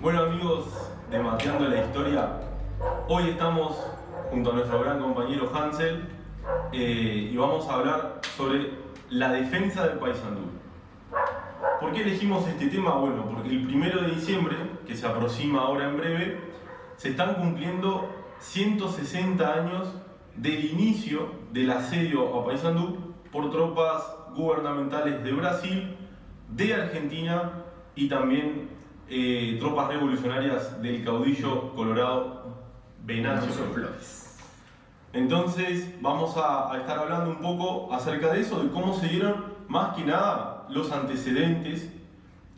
Bueno amigos de Mateando la Historia, hoy estamos junto a nuestro gran compañero Hansel y vamos a hablar sobre la defensa del Paysandú. ¿Por qué elegimos este tema? Bueno, porque el 1 de diciembre, que se aproxima ahora en breve, se están cumpliendo 160 años del inicio del asedio a Paysandú por tropas gubernamentales de Brasil, de Argentina y también tropas revolucionarias del caudillo colorado Venancio Flores. Entonces vamos a estar hablando un poco acerca de eso, de cómo se dieron más que nada los antecedentes,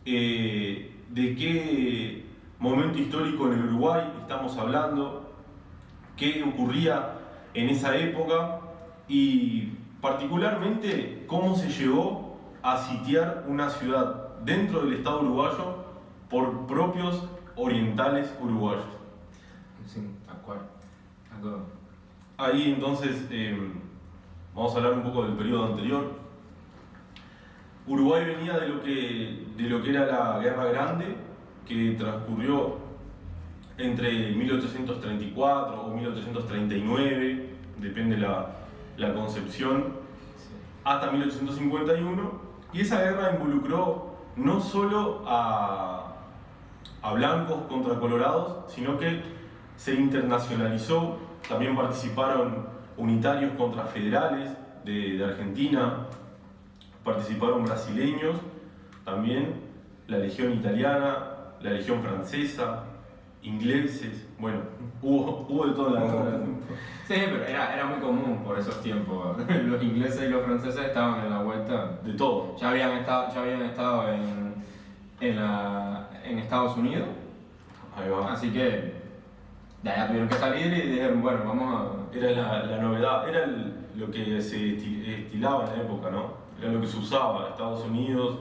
de qué momento histórico en el Uruguay estamos hablando, qué ocurría en esa época y particularmente cómo se llegó a sitiar una ciudad dentro del Estado uruguayo por propios orientales uruguayos. Sí, tal cual. Ahí entonces vamos a hablar un poco del periodo anterior. Uruguay venía de lo que era la Guerra Grande, que transcurrió entre 1834 o 1839, depende la concepción, hasta 1851, y esa guerra involucró no solo a blancos contra colorados, sino que se internacionalizó. También participaron unitarios contra federales de Argentina, participaron brasileños, también la Legión Italiana, la Legión Francesa, ingleses, bueno, hubo de todo en la guerra. Sí, pero era muy común por esos tiempos. Los ingleses y los franceses estaban en la vuelta. De todo. Ya habían estado en Estados Unidos. Ahí va. Así que de allá tuvieron que salir y dijeron, bueno, vamos a... Era la novedad, era lo que se estilaba en la época, ¿no? Era lo que se usaba. Estados Unidos,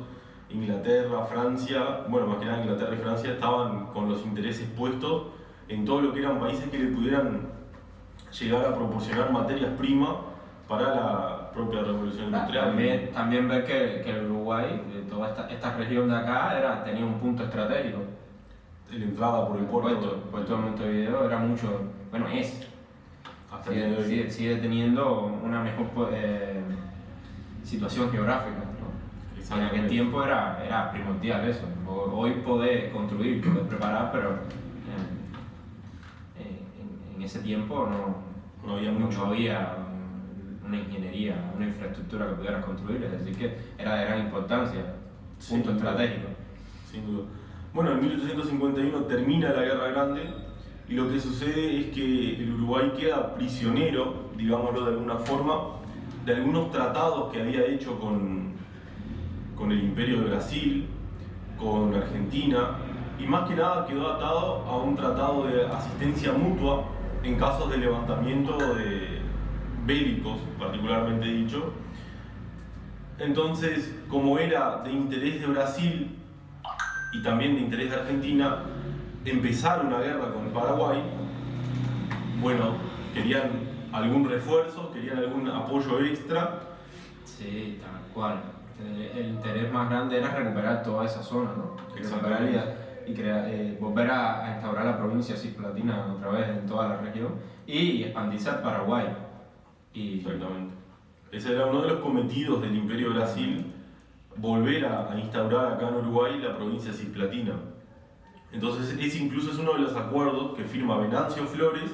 Inglaterra, Francia, bueno, más que nada Inglaterra y Francia estaban con los intereses puestos en todo lo que eran países que le pudieran llegar a proporcionar materias primas para la propia revolución industrial. También ver que el Uruguay, toda esta región de acá, tenía un punto estratégico. La entrada por el puerto. Puerto de Montevideo era mucho, bueno, Hasta el día de hoy. sigue teniendo una mejor situación geográfica, ¿no? En aquel tiempo era primordial eso. Hoy podés construir, podés preparar, pero en ese tiempo no había mucho. No había una ingeniería, una infraestructura que pudieras construir, es decir, que era de gran importancia, punto estratégico. Sin duda. Bueno, en 1851 termina la Guerra Grande y lo que sucede es que el Uruguay queda prisionero, digámoslo de alguna forma, de algunos tratados que había hecho con el Imperio de Brasil, con Argentina, y más que nada quedó atado a un tratado de asistencia mutua en casos de levantamiento de bélicos, particularmente dicho. Entonces, como era de interés de Brasil y también de interés de Argentina empezar una guerra con Paraguay, bueno, querían algún refuerzo, querían algún apoyo extra. Sí, tal cual. El interés más grande era recuperar toda esa zona, ¿no? Y volver a instaurar la provincia cisplatina otra vez en toda la región y expandirse al Paraguay. Exactamente. Ese era uno de los cometidos del Imperio de Brasil, volver a instaurar acá en Uruguay la provincia cisplatina. Entonces ese incluso es uno de los acuerdos que firma Venancio Flores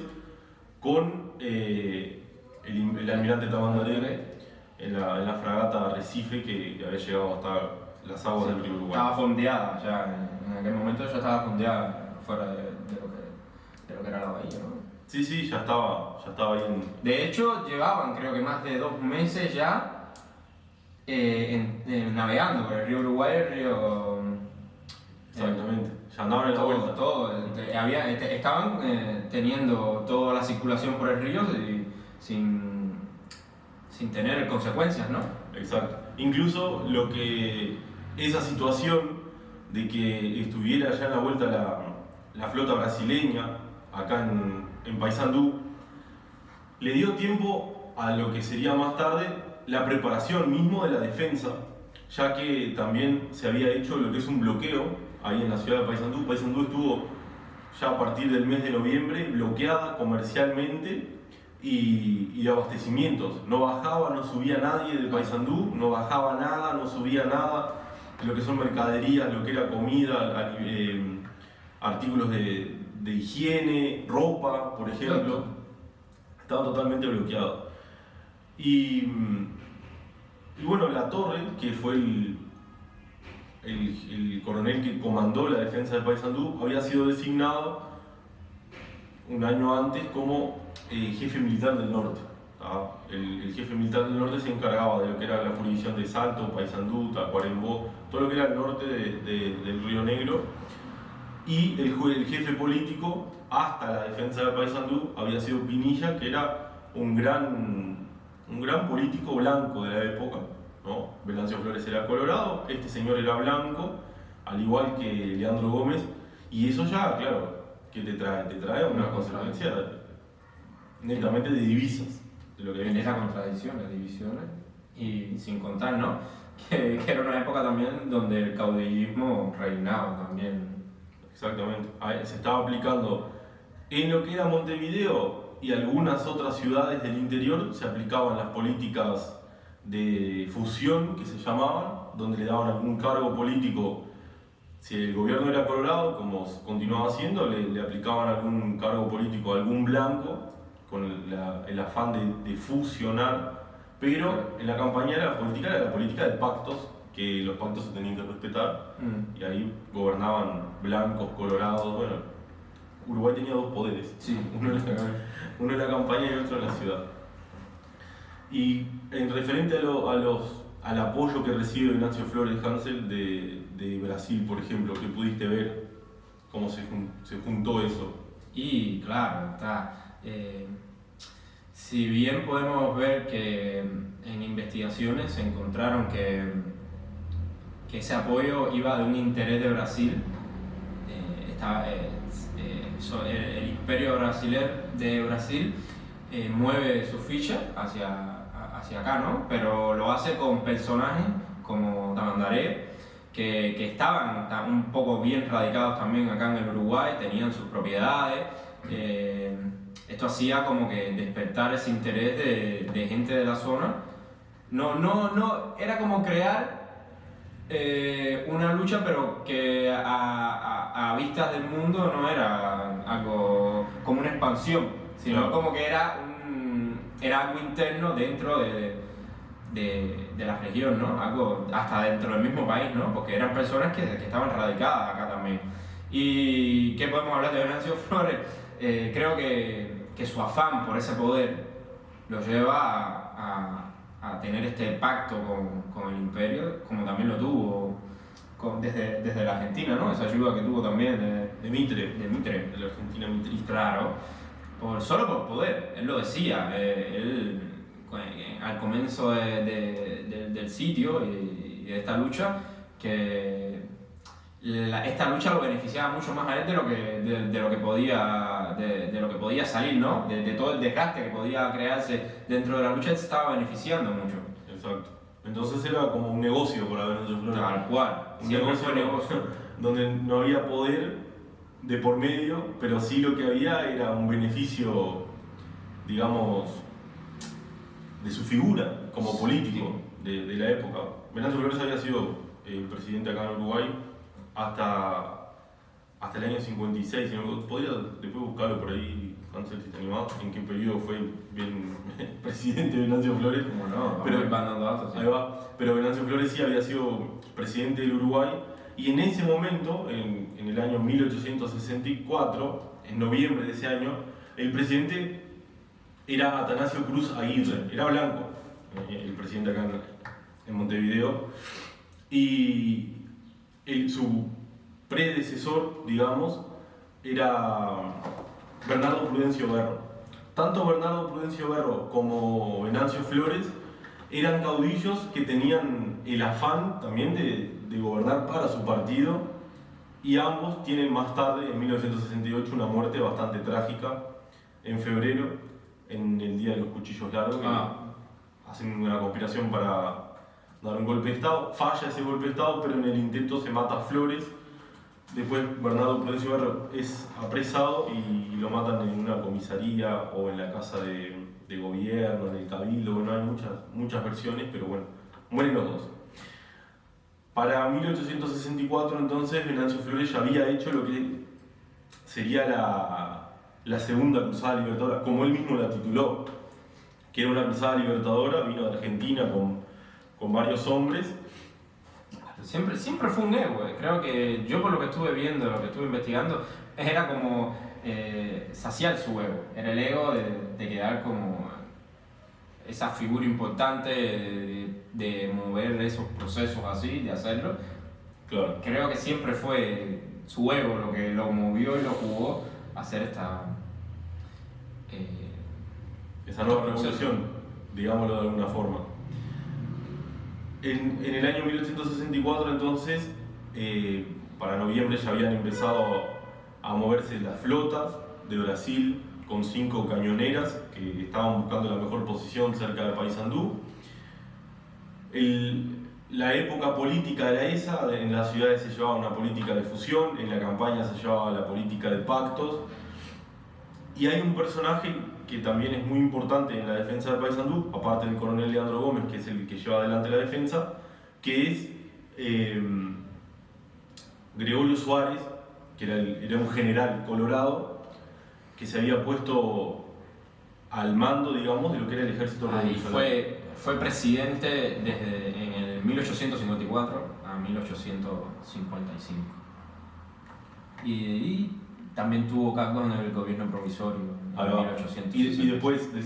con el almirante Tabandaré en la fragata Recife que había llegado hasta las aguas del río Uruguay. Estaba fondeada ya, en aquel momento ya estaba fondeada fuera de lo que era la bahía, ¿no? Sí, ya estaba ahí De hecho, llevaban creo que más de 2 meses ya navegando por el río Uruguay, el río... Exactamente, ya andaban en la vuelta. Estaban teniendo toda la circulación por el río sin tener consecuencias, ¿no? Exacto. Incluso esa situación de que estuviera ya en la vuelta la flota brasileña acá en Paysandú, le dio tiempo a lo que sería más tarde la preparación mismo de la defensa, ya que también se había hecho lo que es un bloqueo ahí en la ciudad de Paysandú. Paysandú estuvo ya a partir del mes de noviembre bloqueada comercialmente y de abastecimientos. No bajaba, no subía nadie de Paysandú, no bajaba nada, no subía nada. Lo que son mercaderías, lo que era comida, artículos de higiene, ropa, por ejemplo, estaba totalmente bloqueado. Y bueno, La Torre, que fue el coronel que comandó la defensa de Paysandú, había sido designado un año antes como jefe militar del norte. El jefe militar del norte se encargaba de lo que era la jurisdicción de Salto, Paysandú, Tacuarembó, todo lo que era el norte del Río Negro. Y el jefe político, hasta la defensa de Paysandú, había sido Pinilla, que era un gran político blanco de la época, ¿no? Venancio Flores era colorado, este señor era blanco, al igual que Leandro Gómez, y eso ya, claro, que te trae una consecuencia netamente de divisas. De lo que en esa contradicción, las divisiones, y sin contar, ¿no? Que era una época también donde el caudillismo reinaba también. Exactamente, se estaba aplicando en lo que era Montevideo y algunas otras ciudades del interior, se aplicaban las políticas de fusión que se llamaban, donde le daban algún cargo político. Si el gobierno era colorado, como continuaba haciendo, le aplicaban algún cargo político a algún blanco, con el afán de fusionar, pero en la campaña era la política de pactos, que los pactos se tenían que respetar, y ahí gobernaban blancos, colorados. Bueno, Uruguay tenía dos poderes, sí. uno en la campaña y otro en la ciudad. Y en referente al apoyo que recibe Venancio Flores Hansel de Brasil, por ejemplo, que pudiste ver cómo se juntó eso. Y claro, está. Si bien podemos ver que en investigaciones se encontraron que ese apoyo iba de un interés de Brasil, el imperio brasileño de Brasil mueve su ficha hacia acá, ¿no? Pero lo hace con personajes como Tamandaré, que estaban un poco bien radicados también acá en el Uruguay, tenían sus propiedades. Esto hacía como que despertar ese interés de gente de la zona. No, era como crear una lucha, pero que a vistas del mundo no era algo como una expansión, sino como que era algo interno dentro de la región, ¿no? Algo hasta dentro del mismo país, ¿no? Porque eran personas que estaban radicadas acá también. ¿Y qué podemos hablar de Venancio Flores? Creo que su afán por ese poder lo lleva a tener este pacto con el imperio, como también lo tuvo desde la Argentina, ¿no? Esa ayuda que tuvo también de Mitre, de la Argentina mitrista. Claro, solo por poder, él lo decía, él al comienzo del sitio y de esta lucha, que esta lucha lo beneficiaba mucho más a él de lo que podía salir, ¿no? De todo el desgaste que podía crearse dentro de la lucha, él se estaba beneficiando mucho. Exacto. Entonces era como un negocio para Venancio Flores. Tal cual. Siempre fue negocio donde no había poder de por medio, pero sí lo que había era un beneficio, digamos, de su figura como político de la época. Venancio Flores había sido presidente acá en Uruguay hasta el año 56, podría después buscarlo por ahí, Hansel, si te animás, en qué periodo fue bien presidente Venancio Flores. Como no, pero van dando datos. Sí. Ahí va, pero Venancio Flores sí había sido presidente del Uruguay, y en ese momento, en el año 1864, en noviembre de ese año, el presidente era Atanasio Cruz Aguirre, era blanco, el presidente acá en Montevideo, y su predecesor, digamos, era Bernardo Prudencio Berro. Tanto Bernardo Prudencio Berro como Venancio Flores eran caudillos que tenían el afán también de gobernar para su partido, y ambos tienen más tarde, en 1968, una muerte bastante trágica, en febrero, en el Día de los Cuchillos Largos, que hacen una conspiración para dar un golpe de Estado. Falla ese golpe de Estado, pero en el intento se mata a Flores, Después Bernardo Prudencio Berro es apresado y lo matan en una comisaría o en la casa de gobierno, en el cabildo. Bueno, hay muchas versiones, pero bueno, mueren los dos. Para 1864 entonces Venancio Flores ya había hecho lo que sería la segunda cruzada libertadora, como él mismo la tituló, que era una cruzada libertadora. Vino de Argentina con varios hombres. Siempre fue un héroe. Creo que yo, por lo que estuve viendo, lo que estuve investigando, era como saciar su ego. Era el ego de quedar como esa figura importante, de mover esos procesos así, de hacerlo. Claro. Creo que siempre fue su ego lo que lo movió y lo jugó a hacer esa nueva revolución, digámoslo de alguna forma. En el año 1864 entonces, para noviembre ya habían empezado a moverse las flotas de Brasil con 5 cañoneras que estaban buscando la mejor posición cerca de Paysandú. La época política era esa. En las ciudades se llevaba una política de fusión, en la campaña se llevaba la política de pactos. Y hay un personaje que también es muy importante en la defensa de Paysandú, aparte del coronel Leandro Gómez, que es el que lleva adelante la defensa, que es Gregorio Suárez, que era un general colorado, que se había puesto al mando, digamos, de lo que era el ejército revolucionario. Fue presidente desde en el 1854 a 1855. Y también tuvo cargo en el gobierno provisorio en 1860. Y después, del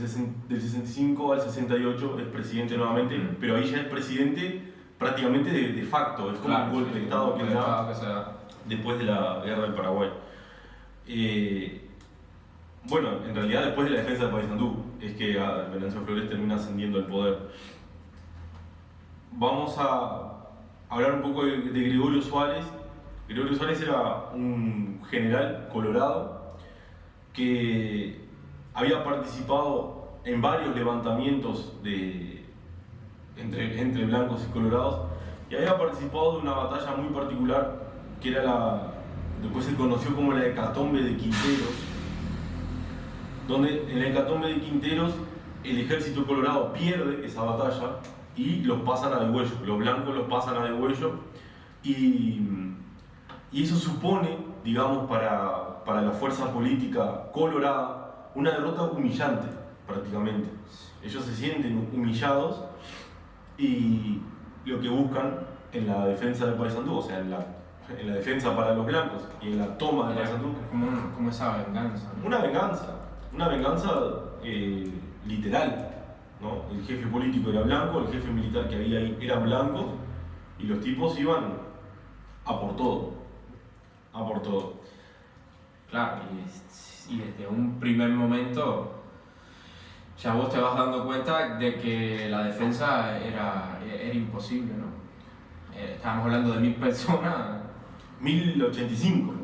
65 al 68, es presidente nuevamente, pero ahí ya es presidente prácticamente de facto. Es como un golpe de Estado que da después de la guerra del Paraguay. Bueno, en realidad después de la defensa de Paysandú es que Venancio Flores termina ascendiendo al poder. Vamos a hablar un poco de Gregorio Suárez. Gregorio Suárez era un general colorado que había participado en varios levantamientos entre blancos y colorados, y había participado de una batalla muy particular que era después se conoció como la Hecatombe de Quinteros, donde en la Hecatombe de Quinteros el ejército colorado pierde esa batalla y los pasan a degüello, los blancos los pasan a degüello, y eso supone, digamos, para la fuerza política colorada una derrota humillante prácticamente. Ellos se sienten humillados y lo que buscan en la defensa de Paysandú, o sea, en la defensa para los blancos y en la toma de Paysandú, como esa venganza, ¿no? Una venganza literal, ¿no? El jefe político era blanco, el jefe militar que había ahí era blanco, y los tipos iban a por todo. Claro, y desde un primer momento ya vos te vas dando cuenta de que la defensa era imposible, ¿no? Estábamos hablando de 1000 personas. 1085.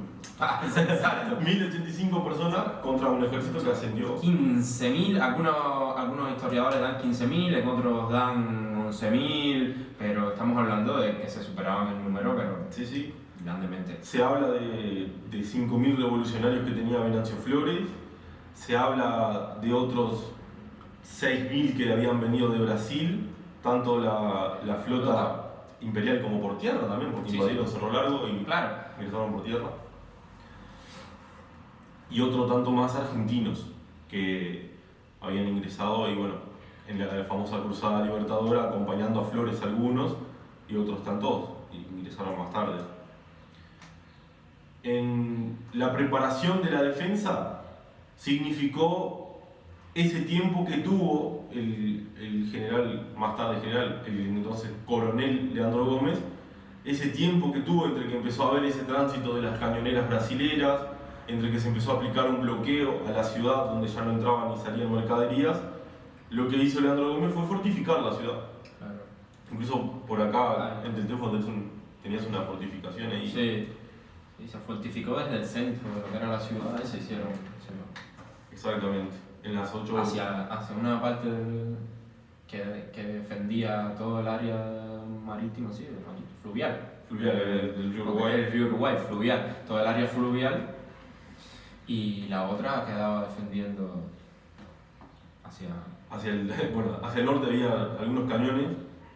Exacto. 1085 personas contra un ejército que ascendió. 15.000, algunos historiadores dan 15.000, otros dan 11.000, pero estamos hablando de que se superaban el número, pero Sí. grandemente. Se habla de 5.000 revolucionarios que tenía Venancio Flores, se habla de otros 6.000 que habían venido de Brasil, tanto la flota imperial como por tierra también, porque invadieron Cerro Largo y ingresaron por tierra. Y otro tanto más argentinos que habían ingresado, y bueno, en la famosa Cruzada Libertadora, acompañando a Flores algunos y otros tantos, y ingresaron más tarde. En la preparación de la defensa significó ese tiempo que tuvo el general, más tarde general, el entonces coronel Leandro Gómez, ese tiempo que tuvo entre que empezó a haber ese tránsito de las cañoneras brasileras, entre que se empezó a aplicar un bloqueo a la ciudad donde ya no entraban ni salían mercaderías. Lo que hizo Leandro Gómez fue fortificar la ciudad. Claro. Incluso por acá, entre el teléfono, tenías una fortificación ahí. Sí, y se fortificó desde el centro de lo que era la ciudad y se hicieron. Exactamente. En las 8. Hacia una parte que defendía todo el área marítima, sí, fluvial. Fluvial, del río Uruguay. El río Uruguay, fluvial, toda el área fluvial, y la otra quedaba defendiendo hacia... Hacia el norte había algunos cañones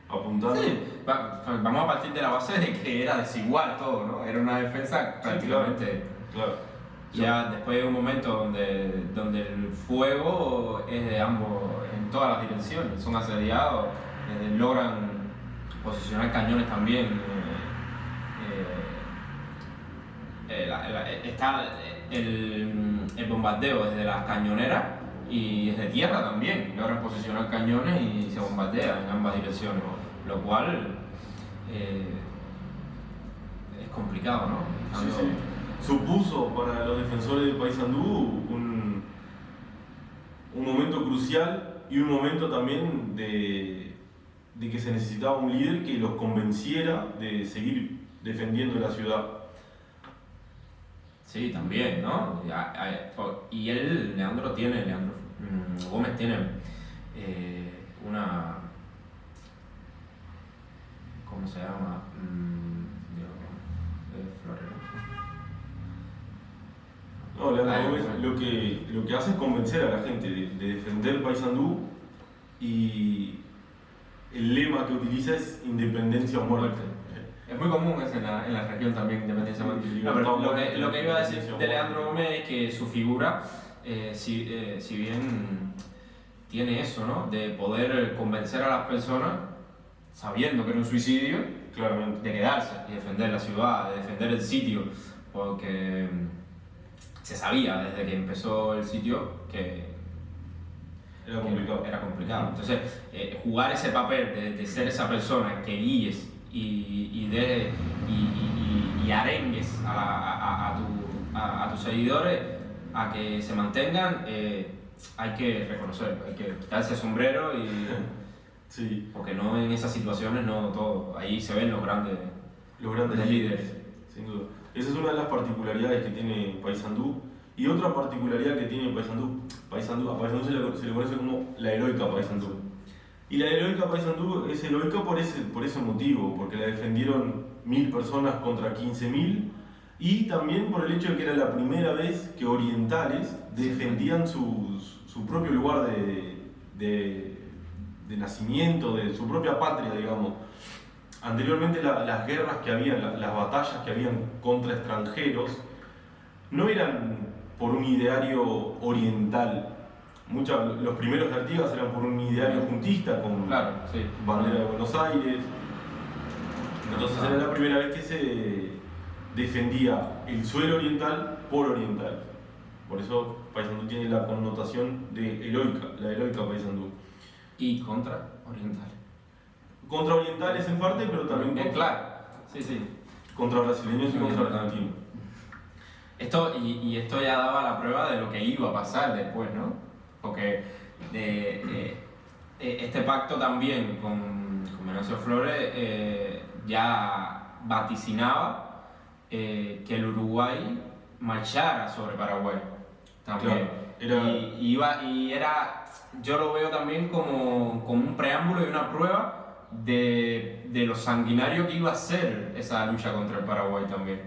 apuntando. Sí, vamos a partir de la base de que era desigual todo, ¿no? Era una defensa prácticamente... Claro. Ya después de un momento donde el fuego es de ambos, en todas las direcciones, son asediados, logran posicionar cañones también. Está el bombardeo desde las cañoneras y desde tierra también, logran posicionar cañones y se bombardea en ambas direcciones, lo cual es complicado, ¿no? Sí, sí. Supuso para los defensores de Paysandú un momento crucial y un momento también de que se necesitaba un líder que los convenciera de seguir defendiendo la ciudad. Sí, también, ¿no? Y él, Leandro Gómez tiene una... ¿Cómo se llama? Florero. No, Leandro Gómez lo que hace es convencer a la gente de defender Paysandú, y el lema que utiliza es independencia o muerte. Es muy común eso en la región también, independencia o muerte. No, pero lo que iba a decir de Leandro Gómez es que su figura, si bien tiene eso, ¿no? De poder convencer a las personas, sabiendo que era un suicidio, claramente, de quedarse y defender la ciudad, de defender el sitio, porque se sabía desde que empezó el sitio que era complicado. Entonces, jugar ese papel de ser esa persona que guíes y arengues a tus seguidores a que se mantengan, hay que reconocerlo, hay que quitarse el sombrero y... Sí. Porque no, en esas situaciones no todo, ahí se ven los grandes líderes. Sin duda. Esa es una de las particularidades que tiene Paysandú. Y otra particularidad que tiene Paysandú, a Paysandú se le conoce como la heroica Paysandú. Y la heroica Paysandú es heroica por ese motivo, porque la defendieron 1000 personas contra 15.000, y también por el hecho de que era la primera vez que orientales defendían su propio lugar de nacimiento, de su propia patria, digamos. Anteriormente las guerras que habían, las batallas que habían contra extranjeros, no eran por un ideario oriental. Los primeros de Artigas eran por un ideario juntista, con bandera de Buenos Aires. Entonces era la primera vez que se defendía el suelo oriental por oriental. Por eso Paysandú tiene la connotación de heroica, la heroica Paysandú. Y contra oriental. Contra orientales en parte, pero también contra brasileños y contra argentinos. Esto ya daba la prueba de lo que iba a pasar después, ¿no? Porque este pacto también con Venancio Flores ya vaticinaba que el Uruguay marchara sobre Paraguay también. Claro, yo lo veo también como un preámbulo y una prueba de lo sanguinario que iba a ser esa lucha contra el Paraguay también.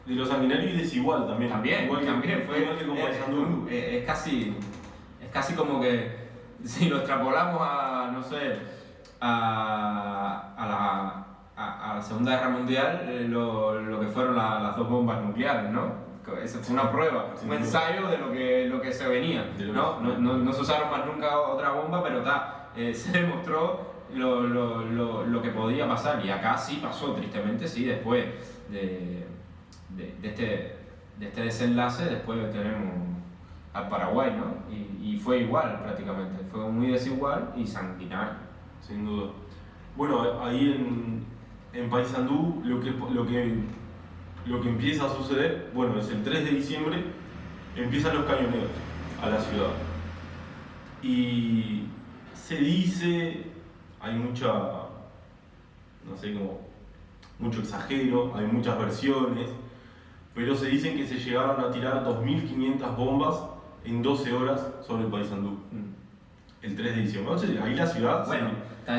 De lo sanguinario y desigual también. También es casi como que si lo extrapolamos a, no sé, a la Segunda Guerra Mundial, lo que fueron las dos bombas nucleares, ¿no? Esa fue una prueba, un ensayo de lo que se venía, no se usaron más nunca otra bomba, pero se demostró lo que podía pasar, y acá sí pasó, tristemente sí, después de este desenlace, después tenemos al Paraguay, ¿no? Y fue igual prácticamente, fue muy desigual y sanguinario. Sin duda. Bueno, ahí en Paysandú lo que empieza a suceder, bueno, es el 3 de diciembre, empiezan los cañoneos a la ciudad. Y se dice, hay mucho exagero, hay muchas versiones, pero se dicen que se llegaron a tirar 2.500 bombas en 12 horas sobre Paysandú. El 3 de diciembre. Ahí la ciudad... Bueno,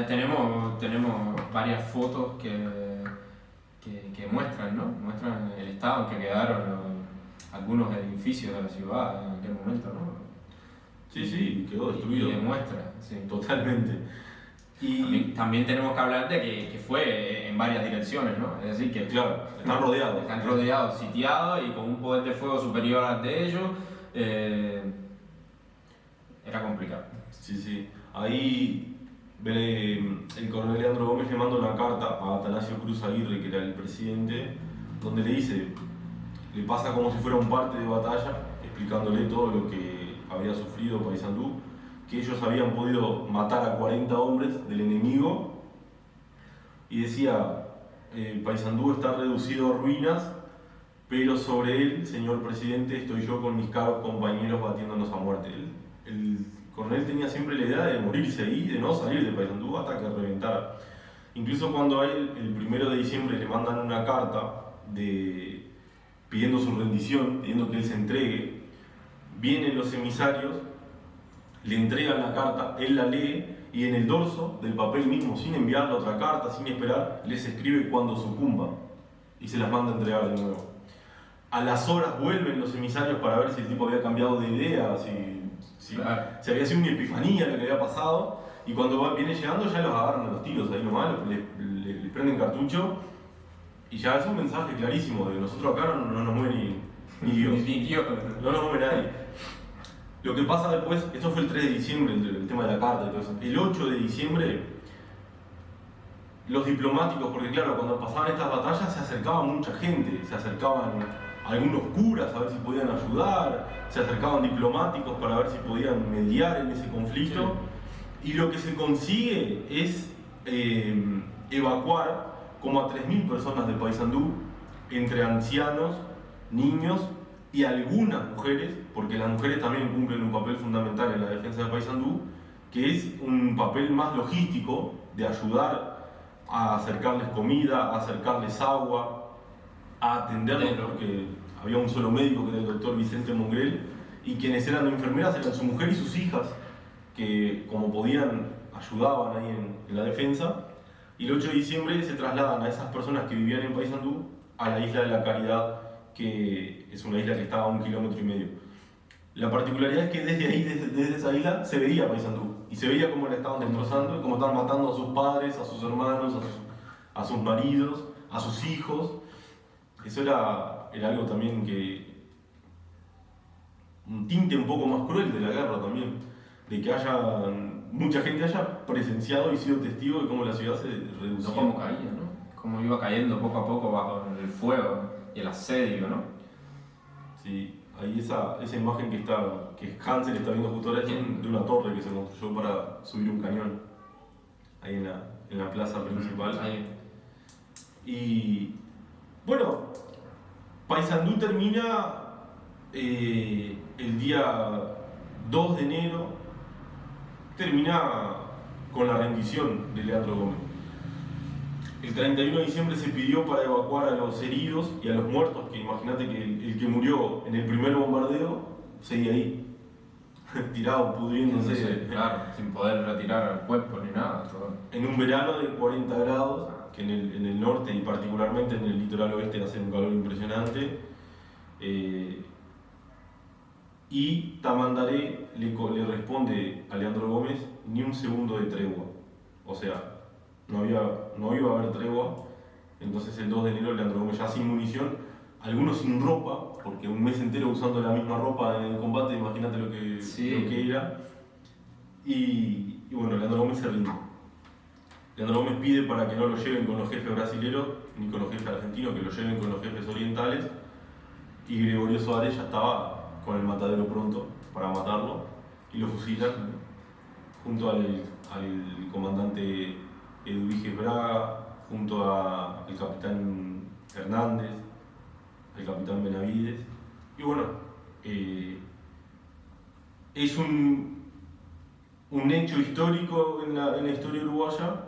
tenemos varias fotos que que muestran, ¿no? Muestran el estado en que quedaron algunos edificios de la ciudad en aquel momento, ¿no? Sí, quedó destruido. Y demuestra, sí. Totalmente. Y También tenemos que hablar de que fue en varias direcciones, ¿no? Es decir, que claro, están rodeados. Están rodeados, sitiados y con un poder de fuego superior al de ellos. Era complicado. Sí. Ahí el coronel Leandro Gómez le manda una carta a Atanasio Cruz Aguirre, que era el presidente, donde le dice, le pasa como si fuera un parte de batalla, explicándole todo lo que había sufrido Paysandú, que ellos habían podido matar a 40 hombres del enemigo, y decía, Paysandú está reducido a ruinas, pero sobre él, señor presidente, estoy yo con mis caros compañeros batiéndonos a muerte. El coronel tenía siempre la idea de morirse ahí, de no salir de Paysandú hasta que reventara. Incluso cuando a él, el 1 de diciembre, le mandan una carta pidiendo su rendición, pidiendo que él se entregue, vienen los emisarios, le entregan la carta, él la lee y en el dorso del papel mismo, sin enviarle otra carta, sin esperar, les escribe cuando sucumba y se las manda a entregar de nuevo. A las horas vuelven los emisarios para ver si el tipo había cambiado de idea, si había sido una epifanía lo que había pasado, y cuando viene llegando ya los agarran a los tiros ahí nomás, les prenden cartucho, y ya es un mensaje clarísimo de nosotros acá no nos mueve ni Dios. Ni Dios. No nos mueve nadie. Lo que pasa después, esto fue el 3 de diciembre, el tema de la carta y todo eso. El 8 de diciembre, los diplomáticos, porque claro, cuando pasaban estas batallas se acercaba mucha gente, se acercaban algunos curas a ver si podían ayudar, se acercaban diplomáticos para ver si podían mediar en ese conflicto, y lo que se consigue es evacuar como a 3.000 personas de Paysandú, entre ancianos, niños y algunas mujeres, porque las mujeres también cumplen un papel fundamental en la defensa de Paysandú, que es un papel más logístico de ayudar a acercarles comida, a acercarles agua, a atenderlos, porque había un solo médico que era el doctor Vicente Mongrel, y quienes eran enfermeras eran su mujer y sus hijas, que como podían ayudaban ahí en la defensa. Y el 8 de diciembre se trasladan a esas personas que vivían en Paysandú a la isla de la Caridad, que es una isla que está a 1,5 kilómetros. La particularidad es que desde ahí, desde esa isla, se veía Paysandú, y se veía cómo la estaban destrozando, y cómo estaban matando a sus padres, a sus hermanos, a sus maridos, a sus hijos. Eso era algo también un tinte un poco más cruel de la guerra también, de que mucha gente haya presenciado y sido testigo de cómo la ciudad se reducía. No cómo caía, ¿no? Cómo iba cayendo poco a poco bajo el fuego y el asedio, ¿no? Sí, ahí esa imagen que Hansel está viendo justo ahora es de una torre que se construyó para subir un cañón, ahí en la plaza principal. Ahí. Y bueno, Paysandú termina el día 2 de enero, termina con la rendición de Leandro Gómez. El 31 de diciembre se pidió para evacuar a los heridos y a los muertos, que imagínate que el que murió en el primer bombardeo seguía ahí, tirado, pudriéndose. Claro, sin poder retirar el cuerpo ni nada. Todo. En un verano de 40 grados, que en el norte y particularmente en el litoral oeste hace un calor impresionante. Y Tamandaré le responde a Leandro Gómez ni un segundo de tregua. O sea, no iba a haber tregua. Entonces el 2 de enero Leandro Gómez ya sin munición, algunos sin ropa, porque un mes entero usando la misma ropa en el combate, imagínate lo que era. Y bueno, Leandro Gómez se rinde. Leandro Gómez pide para que no lo lleven con los jefes brasileños ni con los jefes argentinos, que lo lleven con los jefes orientales, y Gregorio Suárez ya estaba con el matadero pronto para matarlo, y lo fusilan junto al comandante Eduviges Braga, junto al capitán Hernández, al capitán Benavides. Y bueno, es un hecho histórico en la historia uruguaya,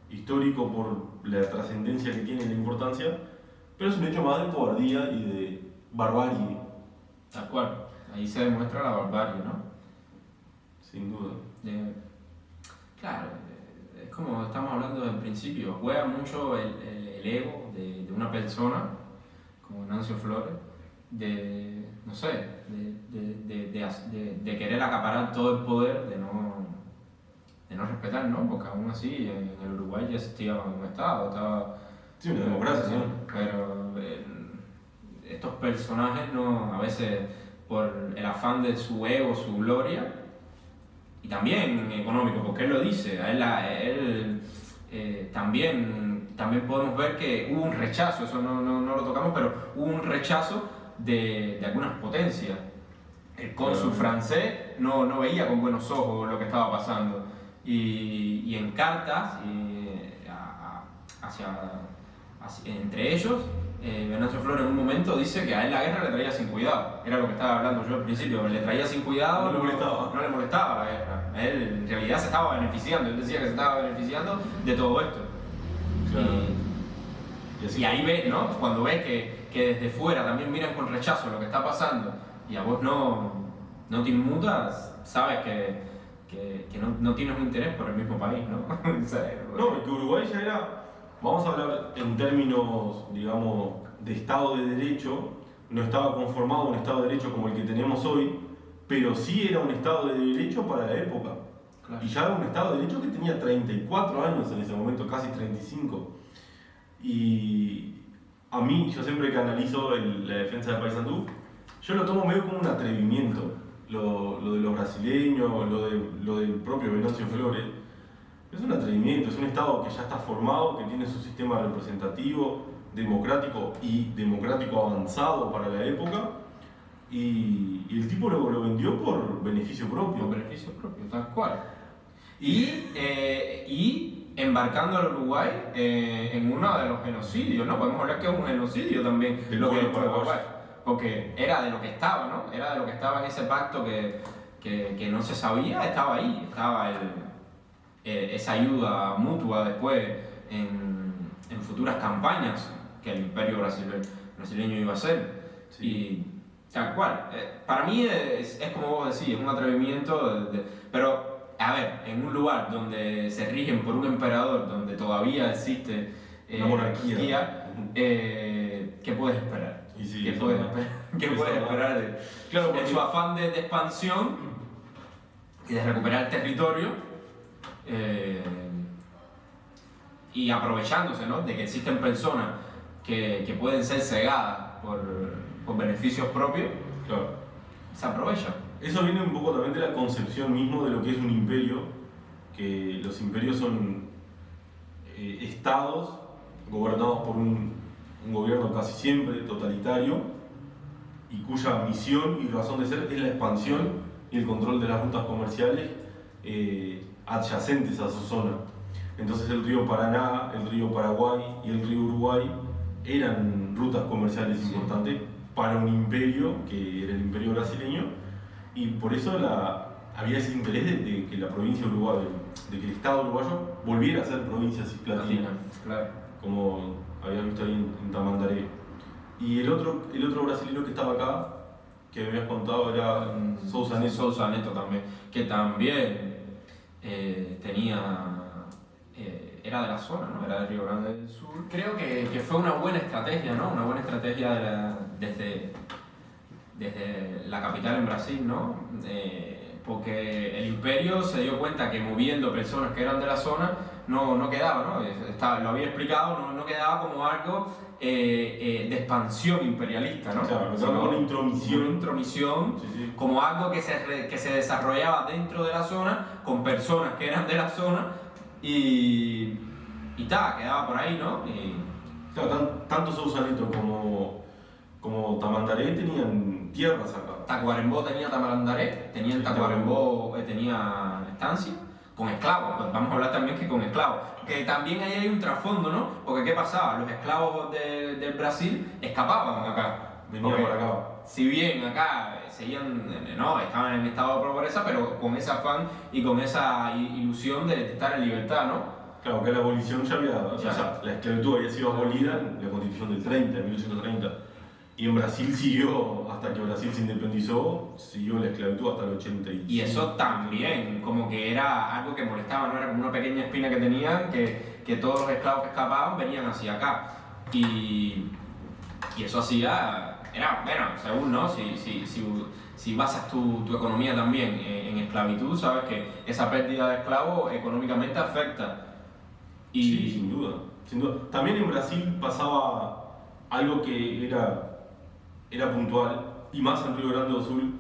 histórico por la trascendencia que tiene y la importancia, pero es un hecho más de cobardía y de barbarie. Tal cual, ahí se demuestra la barbarie, ¿no? Sin duda. Claro, es como estamos hablando en principio, juega mucho el ego de de una persona como Venancio Flores, de, no sé, de querer acaparar todo el poder, de no respetar, ¿no? Porque aún así en el Uruguay ya existía un Estado, estaba... Sí, una democracia, sí, ¿no? pero estos personajes no, a veces por el afán de su ego, su gloria, y también económico, porque él lo dice, él también podemos ver que hubo un rechazo, eso no lo tocamos, pero hubo un rechazo de algunas potencias. El cónsul francés no veía con buenos ojos lo que estaba pasando, y en cartas entre ellos, Venancio Flores en un momento dice que a él la guerra le traía sin cuidado. Era lo que estaba hablando yo al principio, le traía sin cuidado, No le molestaba la guerra. A él en realidad se estaba beneficiando, él decía que se estaba beneficiando de todo esto. Claro. Y ahí ves, ¿no? Cuando ves que desde fuera también miran con rechazo lo que está pasando y a vos no te inmutas, sabes que no tienes un interés por el mismo país, ¿no? O sea, No, que Uruguay ya era, vamos a hablar en términos, digamos, de Estado de Derecho, no estaba conformado un Estado de Derecho como el que tenemos hoy, pero sí era un Estado de Derecho para la época. Claro. Y ya era un Estado de Derecho que tenía 34 años en ese momento, casi 35. Y a mí, yo siempre que analizo la defensa de Paysandú, yo lo tomo medio como un atrevimiento. Lo de los brasileños, lo del propio Venancio Flores, es un atrevimiento, es un Estado que ya está formado, que tiene su sistema representativo, democrático y democrático avanzado para la época, y el tipo lo vendió por beneficio propio. Por beneficio propio, tal cual. Y embarcando al Uruguay en uno de los genocidios, ¿no? Podemos hablar que es un genocidio también, Del lo que pueblo fue Uruguay. paraguayo. Porque era de lo que estaba, ¿no? Era de lo que estaba en ese pacto que no se sabía, estaba ahí, estaba esa ayuda mutua después en futuras campañas que el imperio brasileño iba a hacer. Sí. Y tal cual. Para mí es como vos decís, es un atrevimiento, pero a ver, en un lugar donde se rigen por un emperador, donde todavía existe una monarquía, ¿qué puedes esperar? Y sí, ¿Qué puedes esperar Claro, en su afán de expansión y de recuperar el territorio y aprovechándose, ¿no? De que existen personas que pueden ser cegadas por beneficios propios? Claro. Se aprovechan. Eso viene un poco también de la concepción mismo de lo que es un imperio, que los imperios son estados gobernados por un gobierno casi siempre totalitario y cuya misión y razón de ser es la expansión y el control de las rutas comerciales adyacentes a su zona. Entonces el río Paraná, el río Paraguay y el río Uruguay eran rutas comerciales importantes para un imperio que era el imperio brasileño, y por eso había ese interés de que la provincia uruguaya, de que el Estado uruguayo volviera a ser provincia cisplatina, Claro. como habías visto ahí en Tamandaré. Y el otro brasileño que estaba acá, que me habías contado, era Sousa Neto. Sousa Neto también, que también era de la zona, ¿no? Era de Río Grande del Sur. Creo que fue una buena estrategia, ¿no? Una buena estrategia desde la capital en Brasil, ¿no? Porque el imperio se dio cuenta que moviendo personas que eran de la zona no quedaba, ¿no? Lo había explicado, no quedaba como algo de expansión imperialista, ¿no? Claro, como una intromisión. Sí. Como algo que se desarrollaba dentro de la zona, con personas que eran de la zona, y quedaba por ahí, ¿no? Claro, tanto Sousa Neto como Tamandaré tenían tierras acá. Tacuarembó tenía Tamandaré, en Tacuarembó tenía estancia, con esclavos. Pues vamos a hablar también que con esclavos. Que también ahí hay un trasfondo, ¿no? Porque ¿qué pasaba? Los esclavos del Brasil escapaban acá. Venían para acá. Si bien acá estaban en estado de pobreza, pero con ese afán y con esa ilusión de estar en libertad, ¿no? Claro, que la abolición ya había, o sea, la esclavitud había sido abolida en la Constitución del 30, en 1830. Y en Brasil siguió, hasta que Brasil se independizó, siguió la esclavitud hasta el 85. Y eso también, como que era algo que molestaba, ¿no? Era como una pequeña espina que tenían, que todos los esclavos que escapaban venían hacia acá. Y eso hacía, era, bueno, según, ¿no? Si basas tu economía también en esclavitud, sabes que esa pérdida de esclavos económicamente afecta. Y Sí, sin duda, sin duda. También en Brasil pasaba algo que era puntual, y más en Río Grande do Sul,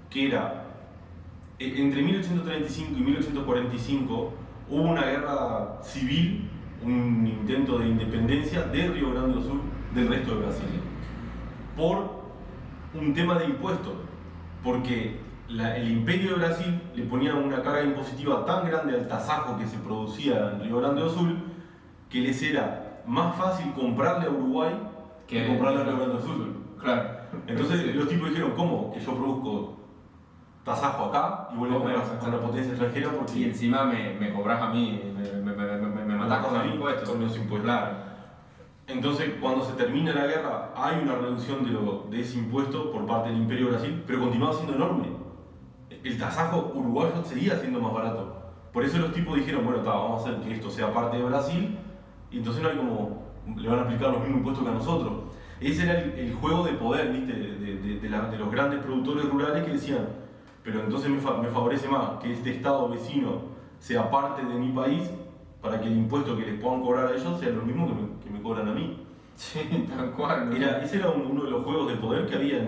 que era, entre 1835 y 1845 hubo una guerra civil, un intento de independencia de Río Grande do Sul del resto de Brasil, por un tema de impuestos, porque el Imperio de Brasil le ponía una carga impositiva tan grande al tasajo que se producía en Río Grande do Sul, que les era más fácil comprarle a Uruguay que comprarle a Río Grande do Sul. claro. Entonces los tipos dijeron, ¿cómo? Que yo produzco tasajo acá y vos le compras a una potencia extranjera porque... Y encima me cobras a mí, me matas con los impuestos. Con los impuestos. Claro. Entonces, cuando se termina la guerra, hay una reducción de ese impuesto por parte del Imperio de Brasil, pero continuaba siendo enorme. El tasajo uruguayo seguía siendo más barato. Por eso los tipos dijeron, bueno, vamos a hacer que esto sea parte de Brasil, y entonces no hay como, le van a aplicar los mismos impuestos que a nosotros. Ese era el juego de poder, ¿viste? De los grandes productores rurales que decían, pero entonces me favorece más que este estado vecino sea parte de mi país para que el impuesto que les puedan cobrar a ellos sea lo mismo que me cobran a mí. Sí, tal cual. ¿No? Ese era uno de los juegos de poder que había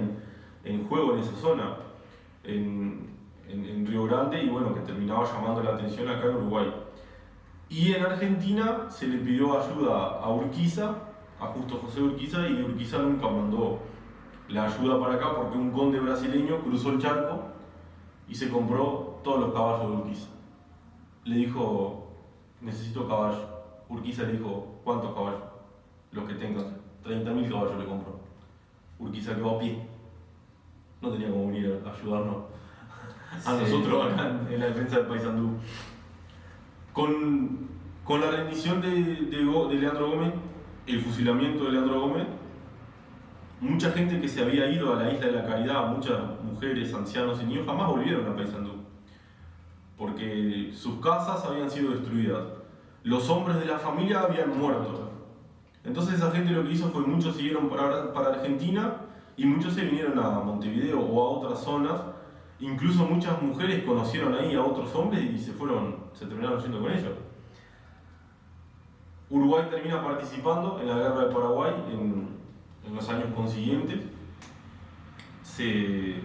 en juego en esa zona, en Río Grande, y bueno, que terminaba llamando la atención acá en Uruguay. Y en Argentina se le pidió ayuda a Urquiza, a Justo José Urquiza, y Urquiza nunca mandó la ayuda para acá porque un conde brasileño cruzó el charco y se compró todos los caballos de Urquiza. Le dijo, necesito caballos. Urquiza le dijo, ¿cuántos caballos? Los que tengas. 30.000 caballos le compró. Urquiza quedó a pie. No tenía cómo venir a ayudarnos a nosotros acá en la defensa del Paysandú. Con la rendición de Leandro Gómez, el fusilamiento de Leandro Gómez, mucha gente que se había ido a la Isla de la Caridad, muchas mujeres, ancianos y niños, jamás volvieron a Paysandú, porque sus casas habían sido destruidas, los hombres de la familia habían muerto. Entonces esa gente lo que hizo fue, muchos siguieron para Argentina y muchos se vinieron a Montevideo o a otras zonas. Incluso muchas mujeres conocieron ahí a otros hombres y se terminaron yendo con ellos. Uruguay termina participando en la guerra de Paraguay en los años consiguientes. Se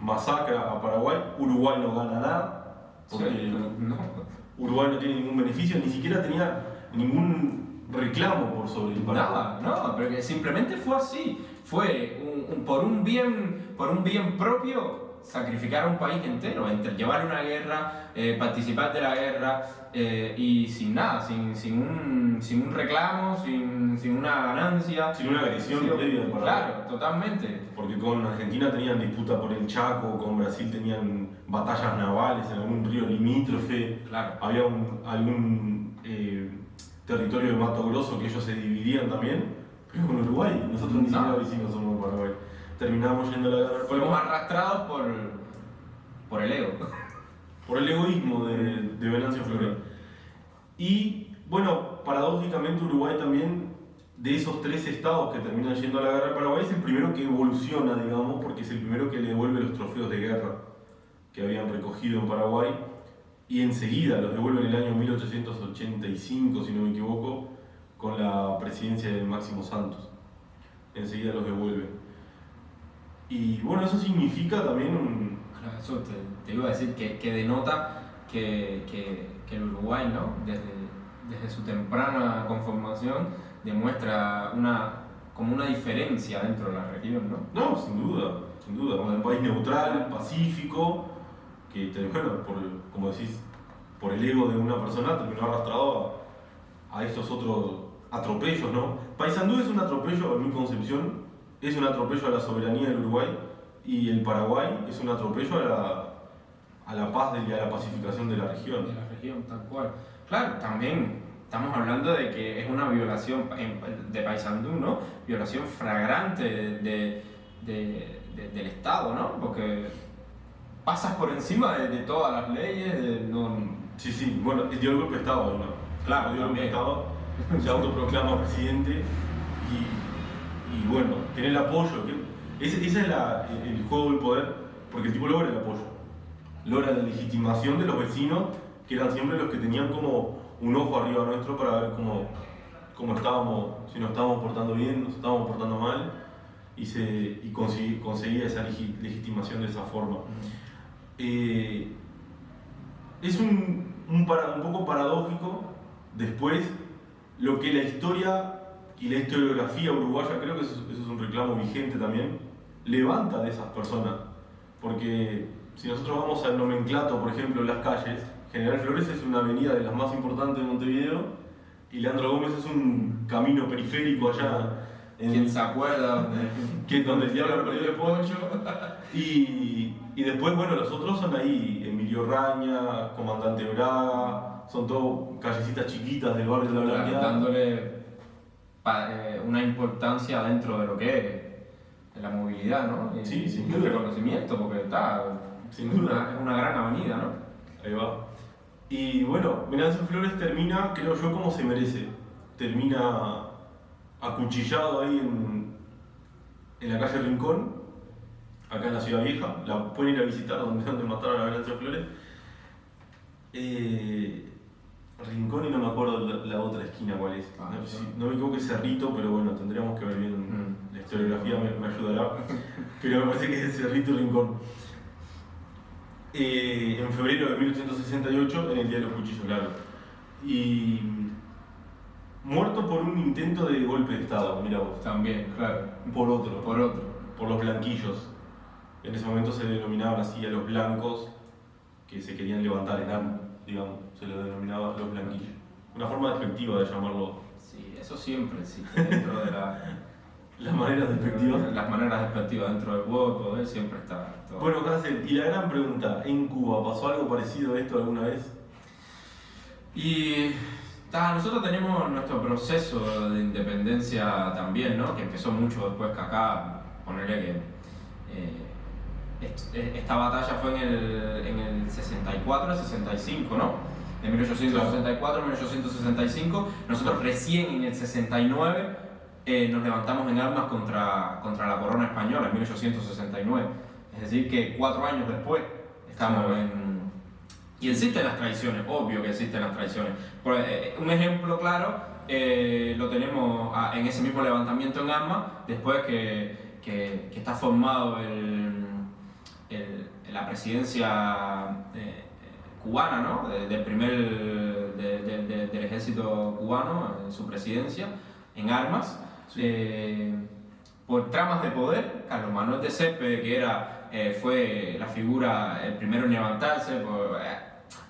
masacra a Paraguay, Uruguay no gana nada, porque Uruguay no tiene ningún beneficio, ni siquiera tenía ningún reclamo por sobre el Paraguay. Nada, no, pero que simplemente fue así. Fue por un bien propio, sacrificar a un país entero, entre llevar una guerra, participar de la guerra y sin nada, sin un reclamo, sin una ganancia. Sin una agresión previa del Paraguay. Claro, totalmente. Porque con Argentina tenían disputa por el Chaco, con Brasil tenían batallas navales en algún río limítrofe, Claro. había algún territorio de Mato Grosso que ellos se dividían también, pero con Uruguay, nosotros ni siquiera vecinos somos de Paraguay. Terminamos yendo a la guerra. Fuimos arrastrados por el ego. Por el egoísmo de Venancio Flores. Y bueno, paradójicamente Uruguay también, de esos 3 estados que terminan yendo a la guerra de Paraguay, es el primero que evoluciona, digamos, porque es el primero que le devuelve los trofeos de guerra que habían recogido en Paraguay, y enseguida los devuelve en el año 1885, si no me equivoco, con la presidencia de Máximo Santos. Enseguida los devuelve. Y bueno, eso significa también Claro, eso te iba a decir que denota que el Uruguay, ¿no? Desde su temprana conformación demuestra como una diferencia dentro de la región, ¿no? No, sin duda, como un país neutral, pacífico, que, bueno, como decís, por el ego de una persona terminó arrastrado a estos otros atropellos, ¿no? Paysandú es un atropello, en mi concepción, es un atropello a la soberanía del Uruguay, y el Paraguay es un atropello a la paz y a la pacificación de la región. De la región, tal cual. Claro, también estamos hablando de que es una violación de Paysandú, ¿no? Violación flagrante del Estado, ¿no? Porque pasas por encima de todas las leyes, Sí, bueno, dio el golpe de Estado ahí, ¿no? Claro, dio el golpe de Estado, se autoproclama presidente y bueno, tener el apoyo. Ese es el juego del poder, porque el tipo logra el apoyo. Logra la legitimación de los vecinos, que eran siempre los que tenían como un ojo arriba nuestro para ver cómo estábamos, si nos estábamos portando bien, nos estábamos portando mal, y conseguía esa legitimación de esa forma. Es un poco paradójico después lo que la historia y la historiografía uruguaya, creo que eso es un reclamo vigente también, levanta de esas personas. Porque si nosotros vamos al nomenclato, por ejemplo, en las calles, General Flores es una avenida de las más importantes de Montevideo y Leandro Gómez es un camino periférico allá. ¿Quién se acuerda? Donde el diablo perdió el poncho. Y después, bueno, los otros son ahí, Emilio Raña, Comandante Braga, son todos callecitas chiquitas del barrio de la Blanqueada. Dándole una importancia dentro de lo que es la movilidad, ¿no? Sí, sin el duda. reconocimiento, porque Sin duda. Es una gran avenida, ¿no? Ahí va. Y bueno, Venancio Flores termina, creo yo, como se merece. Termina acuchillado ahí en la calle Rincón, acá en la Ciudad Vieja. La pueden ir a visitar, donde mataron a Venancio Flores. Rincón y no me acuerdo la otra esquina cuál es. No me equivoco, es Cerrito, pero bueno, tendríamos que ver bien. La historiografía me ayudará. Pero me parece que es Cerrito y Rincón. En febrero de 1868, en el Día de los Cuchillos Largos. Y muerto por un intento de golpe de Estado, mira vos. También, claro. Por otro. Por Los blanquillos. En ese momento se denominaban así a los blancos que se querían levantar en armas, digamos. Se los denominaba los blanquillos. Una forma despectiva de llamarlo. Sí, eso siempre existe dentro de las maneras despectivas. Las maneras despectivas dentro del juego de poder siempre está. Todo. Bueno, Hansel, y la gran pregunta, ¿en Cuba pasó algo parecido a esto alguna vez? Y nosotros tenemos nuestro proceso de independencia también, ¿no? Que empezó mucho después que acá, ponerle que esta batalla fue en el 64, 65, ¿no? De 1864 a 1865. Nosotros recién en el 69 nos levantamos en armas contra la corona española, en 1869. Es decir, que 4 años después estamos en... Y existen las traiciones, obvio que existen las traiciones. Un ejemplo claro lo tenemos en ese mismo levantamiento en armas, después que está formado la presidencia cubana, ¿no? Del ejército cubano, en su presidencia, en armas. Sí. Por tramas de poder, Carlos Manuel de Céspedes, que fue la figura, el primero en levantarse,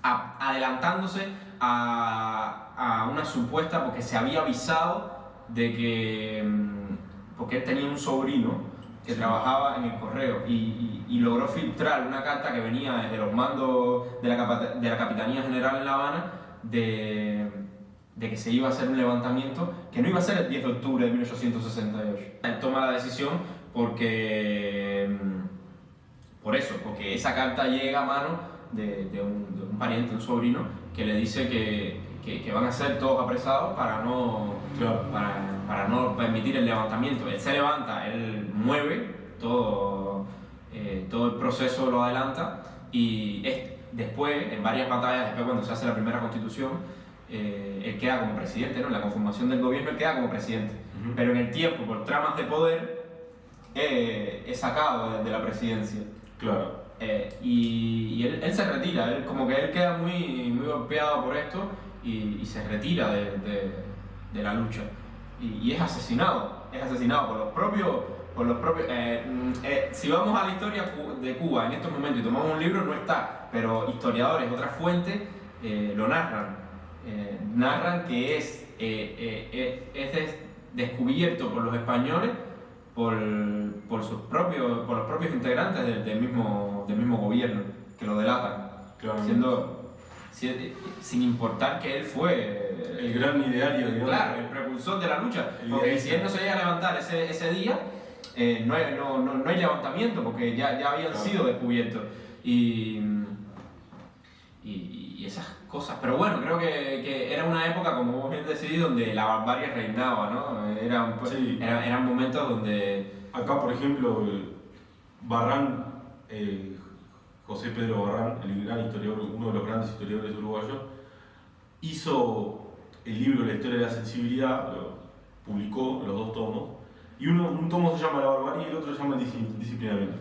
adelantándose a una supuesta, porque se había avisado de que, porque él tenía un sobrino que trabajaba en el correo y logró filtrar una carta que venía desde los mandos de la Capitanía General en La Habana de que se iba a hacer un levantamiento que no iba a ser el 10 de octubre de 1868. Él toma la decisión porque esa carta llega a mano de un pariente, un sobrino, que le dice que van a ser todos apresados para no permitir el levantamiento. Él se levanta, él mueve todo el proceso, lo adelanta, y después, en varias batallas, después cuando se hace la primera constitución, él queda como presidente, ¿no? En la conformación del gobierno él queda como presidente. Pero en el tiempo, por tramas de poder, es sacado de la presidencia. Claro. Y él se retira, como que él queda muy golpeado por esto y se retira de la lucha. Y es asesinado por los propios. Si vamos a la historia de Cuba en estos momentos y tomamos un libro, no está, pero historiadores, otras fuentes lo narran. Narran que es descubierto por los españoles por los propios integrantes del mismo gobierno, que lo delatan, sin importar que él fue el gran ideario, digamos. Claro, el propulsor de la lucha, porque si él no se llega a levantar ese día, no hay levantamiento, porque ya habían sido descubiertos. Y y esas cosas. Pero bueno, creo que era una época, como vos bien decís, donde la barbarie reinaba, ¿no? Sí. Eran momentos donde... Acá, por ejemplo, Barrán, José Pedro Barrán, el gran historiador, uno de los grandes historiadores uruguayos, hizo el libro La historia de la sensibilidad, lo publicó los dos tomos, y un tomo se llama La barbarie y el otro se llama El disciplinamiento.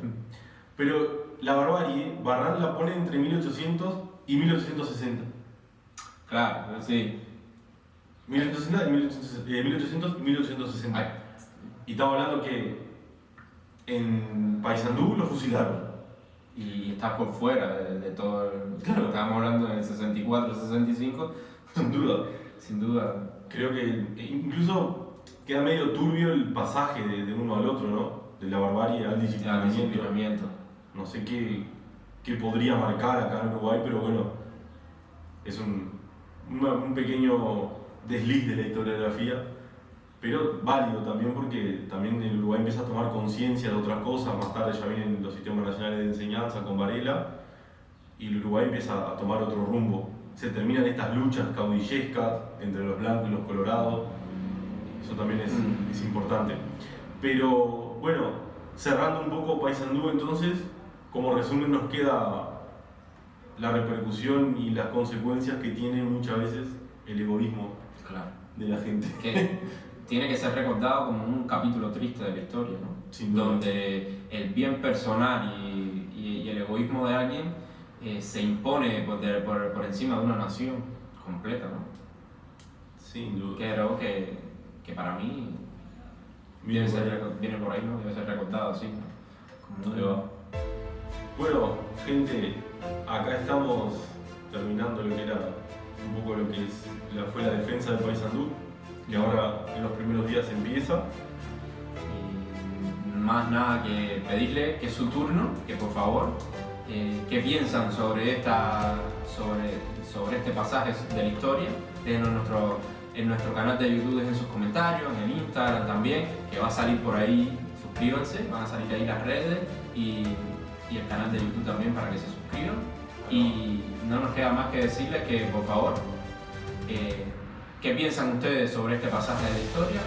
Pero la barbarie, Barrán la pone entre 1800 y 1860. Claro, sí. 1860 y 1800 y 1860. Ay. Y estamos hablando que en Paysandú lo fusilaron. Y estás por fuera de todo Claro. Estábamos hablando en el 64, 65, Sin duda. sin duda. Creo que incluso queda medio turbio el pasaje de uno al otro, ¿no? De la barbarie al El disciplinamiento. disciplinamiento. No sé qué podría marcar acá en Uruguay, pero bueno, es un pequeño desliz de la historiografía, pero válido también porque también el Uruguay empieza a tomar conciencia de otras cosas. Más tarde ya vienen los sistemas nacionales de enseñanza con Varela y el Uruguay empieza a tomar otro rumbo. Se terminan estas luchas caudillescas entre los blancos y los colorados. Eso también es importante. Pero bueno, cerrando un poco Paysandú, entonces, como resumen nos queda la repercusión y las consecuencias que tiene muchas veces el egoísmo Claro. de la gente. Que tiene que ser recordado como un capítulo triste de la historia, ¿no? Sin duda. Donde el bien personal y el egoísmo de alguien se impone por encima de una nación completa, ¿no? Sin duda. Creo que para mí Viene por ahí. viene por ahí, ¿no? Debe ser recordado así, ¿no? Como Ahí va. Bueno, gente, acá estamos terminando lo que era un poco lo que fue la defensa del Paysandú, que ahora en los primeros días empieza. Y más nada que pedirle que es su turno, que por favor, qué piensan sobre este pasaje de la historia. Déjenos en nuestro canal de YouTube, dejen sus comentarios, en el Instagram también, que va a salir por ahí, suscríbanse, van a salir ahí las redes y el canal de YouTube también para que se suscriban. Y no nos queda más que decirles que por favor, qué piensan ustedes sobre este pasaje de la historia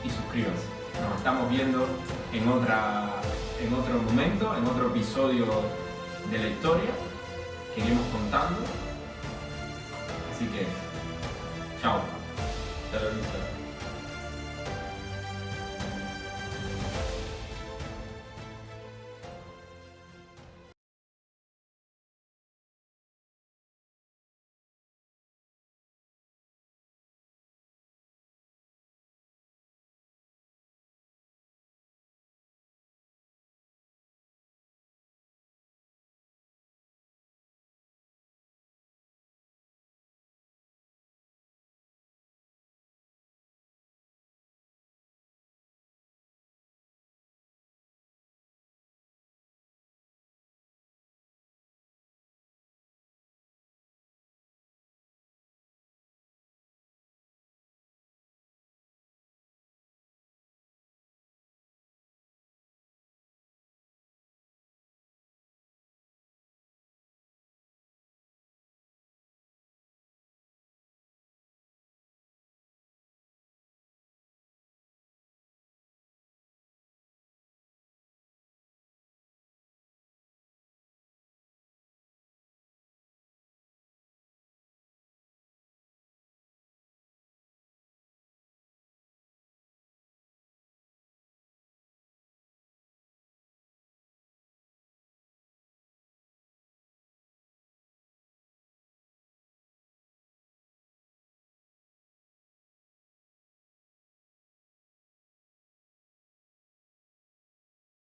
y suscríbanse. Nos estamos viendo en otro momento, en otro episodio de la historia que iremos contando. Así que, chao. Hasta la vista.